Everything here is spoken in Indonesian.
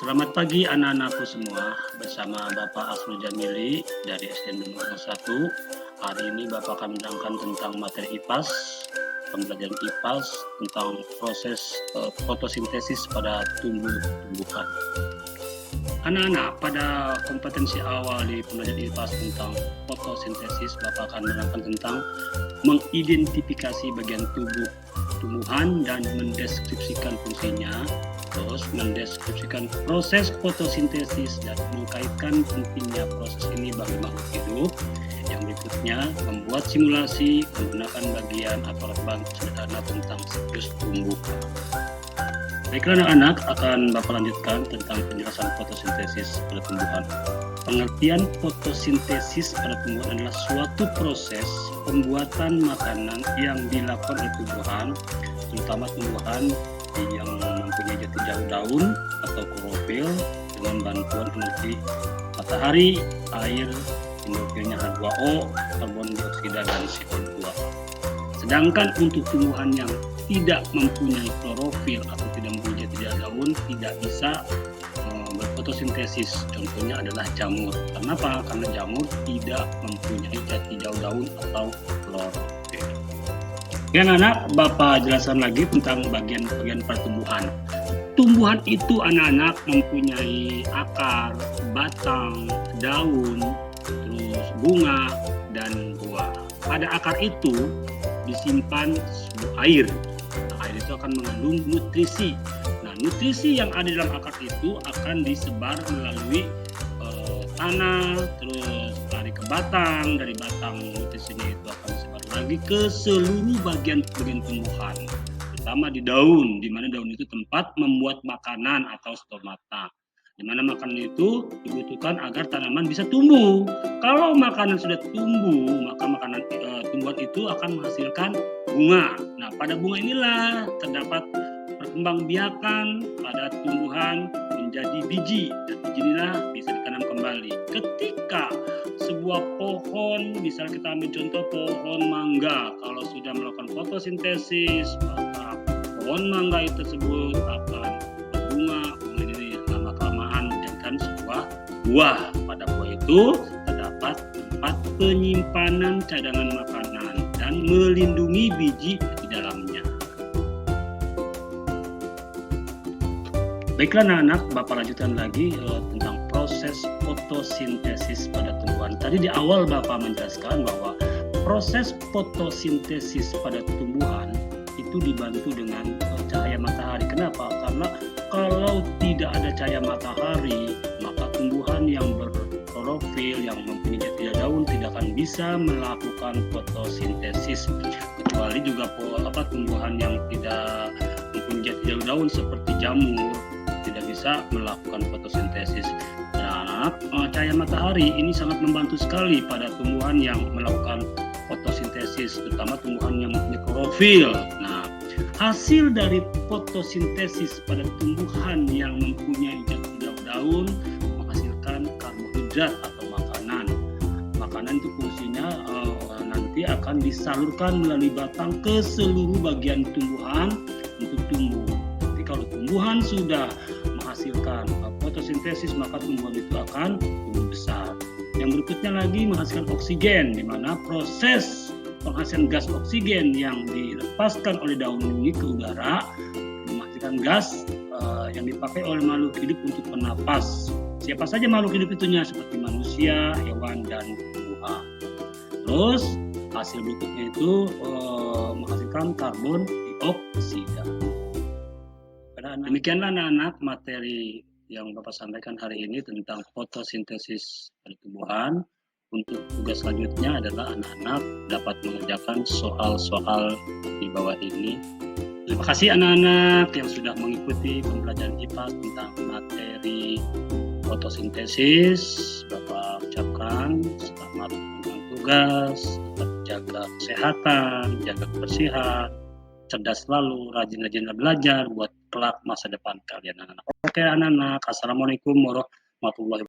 Selamat pagi anak-anakku semua, bersama Bapak Asrul Jamili dari SDN nomor 1. Hari ini Bapak akan menerangkan tentang materi IPAS, pembelajaran IPAS tentang proses fotosintesis pada tumbuh-tumbuhan. Anak-anak, pada kompetensi awal di pembelajaran IPAS tentang fotosintesis, Bapak akan menerangkan tentang mengidentifikasi bagian tubuh tumbuhan dan mendeskripsikan fungsinya, terus mendeskripsikan proses fotosintesis dan mengkaitkan pentingnya proses ini bagi makhluk hidup. Yang berikutnya, membuat simulasi menggunakan bagian atau rembang sederhana tentang siklus tumbuhan. Baiklah anak-anak, akan Bapak lanjutkan tentang penjelasan fotosintesis pada tumbuhan. Pengertian fotosintesis pada tumbuhan adalah suatu proses pembuatan makanan yang dilakukan oleh tumbuhan, terutama tumbuhan yang mempunyai jati jauh daun atau klorofil dengan bantuan energi matahari, air, endorfinnya H2O, karbon dioksida, dan CO2. Sedangkan untuk tumbuhan yang tidak mempunyai klorofil atau tidak mempunyai jati jauh daun tidak bisa berfotosintesis. Contohnya adalah jamur. Kenapa? Karena jamur tidak mempunyai jati jauh daun atau klorofil. Yang anak, Bapak jelaskan lagi tentang bagian-bagian pertumbuhan. Tumbuhan itu anak-anak mempunyai akar, batang, daun, terus bunga, dan buah. Pada akar itu disimpan air. Air itu akan mengandung nutrisi. Nah, nutrisi yang ada dalam akar itu akan disebar melalui tanah, terus lari ke batang, dari batang nutrisinya itu akan disebar lagi ke seluruh bagian tumbuhan, terutama di daun, di mana daun itu tempat membuat makanan atau stomata, di mana makanan itu dibutuhkan agar tanaman bisa tumbuh. Kalau makanan sudah tumbuh, maka tumbuhan itu akan menghasilkan bunga. Nah, pada bunga inilah terdapat perkembangbiakan pada tumbuhan menjadi biji, dan biji inilah bisa ditanam kembali. Ketika sebuah pohon, misal kita ambil contoh pohon mangga, kalau sudah melakukan fotosintesis, maka pohon mangga tersebut akan berbunga, ini lama-kelamaan menjadikan sebuah buah. Pada buah itu terdapat tempat penyimpanan cadangan makanan dan melindungi biji di dalamnya. Baiklah anak-anak, Bapak lanjutkan lagi tentang proses fotosintesis pada tumbuhan. Tadi di awal Bapak menjelaskan bahwa proses fotosintesis pada tumbuhan itu dibantu dengan cahaya matahari. Kenapa? Karena kalau tidak ada cahaya matahari, maka tumbuhan yang berklorofil, yang mempunyai jati daun tidak akan bisa melakukan fotosintesis. Kecuali juga tumbuhan yang tidak mempunyai jati daun seperti jamur tidak bisa melakukan fotosintesis. Nah, cahaya matahari ini sangat membantu sekali pada tumbuhan yang melakukan fotosintesis, terutama tumbuhan yang mempunyai klorofil. Nah, hasil dari fotosintesis pada tumbuhan yang mempunyai jati jauh daun menghasilkan karbohidrat atau makanan. Makanan itu fungsinya nanti akan disalurkan melalui batang ke seluruh bagian tumbuhan untuk tumbuh. Jadi kalau tumbuhan sudah menghasilkan fotosintesis, maka tumbuhan itu akan tumbuh besar. Yang berikutnya lagi menghasilkan oksigen, di mana proses penghasilan gas oksigen yang dilepaskan oleh daun ini ke udara menghasilkan gas yang dipakai oleh makhluk hidup untuk bernapas. Siapa saja makhluk hidup itunya, seperti manusia, hewan, dan tumbuhan. Terus hasil berikutnya itu menghasilkan karbon dioksida. Demikianlah anak-anak materi yang Bapak sampaikan hari ini tentang fotosintesis pada tumbuhan. Untuk tugas selanjutnya adalah anak-anak dapat mengerjakan soal-soal di bawah ini. Terima kasih anak-anak yang sudah mengikuti pembelajaran IPAS tentang materi fotosintesis. Bapak ucapkan selamat menjalankan tugas, tetap jaga kesehatan, jaga kebersihan, cerdas selalu, rajin-rajin belajar buat kelak masa depan kalian anak-anak. Oke anak-anak, assalamualaikum warahmatullahi wabarakatuh.